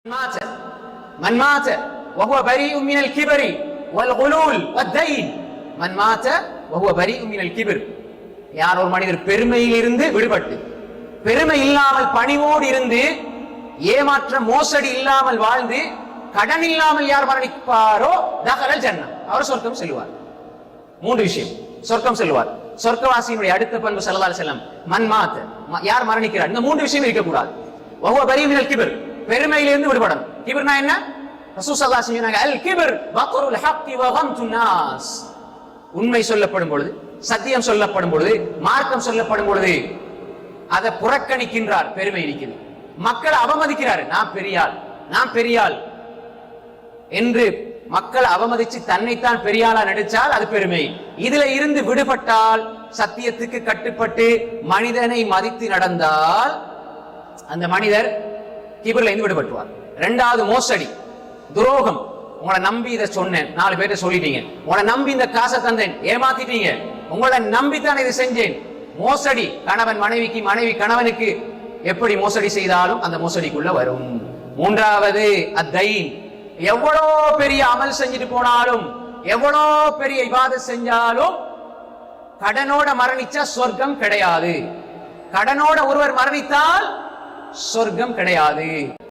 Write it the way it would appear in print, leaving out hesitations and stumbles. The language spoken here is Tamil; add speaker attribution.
Speaker 1: من مات وهو بريء من الكبر والغلول والدين من مات وهو بريء من الكبر யார் ஒரு மனிதர் பெருமையில் இருந்து விடுபட்டு பெருமை இல்லாமல் பணிவோடு இருந்து ஏமாற்ற மோசடி இல்லாமல் வாழ்ந்து கடன் இல்லாமல் யார் மரணிப்பாரோ தகலல் ஜன்னத் அவர் சொர்க்கம் செல்வார். மூன்று விஷயம் சொர்க்கம் செல்வார். சொர்க்கவாசியினுடைய அடுத்த பண்பு ஸல்லல்லாஹு அலைஹி வஸல்லம் மன் மாத் யார் மரணிக்கிறார் இந்த மூன்று விஷயம் இருக்க கூடாது. வஹுவ பரீஉ மினல் கிப்ர் பெருமையிலிருந்து விடுபடணும். கிப்ர்னா என்ன? ரசூல் ஸல்லல்லாஹு அலைஹி வஸல்லம் சொன்னாங்க அல் கிப்ர் பத்ருல் ஹக்கி வ கம்துன் நாஸ். உண்மை சொல்லப்படும் பொழுது சத்தியம் சொல்லப்படும் பொழுது மார்க்கம் சொல்லப்படும் பொழுது அதை புறக்கணிக்கின்றார் பெருமை இருக்கிறது. மக்களை அவமதிக்கிறார் நான் பெரியாள் என்று மக்கள் அவமதிச்சு தன்னைத்தான் பெரியாளா நடிச்சால் அது பெருமை. இதுல இருந்து விடுபட்டால் சத்தியத்துக்கு கட்டுப்பட்டு மனிதனை மதித்து நடந்தால் அந்த மனிதர் கிபர்ல இருந்து விடுபட்டுவார். இரண்டாவது மோசடி துரோகம். உங்களை நம்பி இதை சொன்னேன், 4 பேர்ட்ட சொல்லிட்டீங்க, உங்களை நம்பி இந்த காசை தந்தேன், ஏமாத்திட்டீங்க, உங்களை நம்பித்தான் இதை செஞ்சேன். மோசடி கணவன் மனைவிக்கு, மனைவி கணவனுக்கு எப்படி மோசடி செய்தாலும் அந்த மோசடிக்குள்ள வரும். மூன்றாவது அத்தைன். எவ்வளோ பெரிய அமல் செஞ்சுட்டு போனாலும் எவ்வளோ பெரிய இபாதத் செஞ்சாலும் கடனோட மரணிச்சா சொர்க்கம் கிடையாது. கடனோட ஒருவர் மரணித்தால் சொர்க்கம் கிடையாது.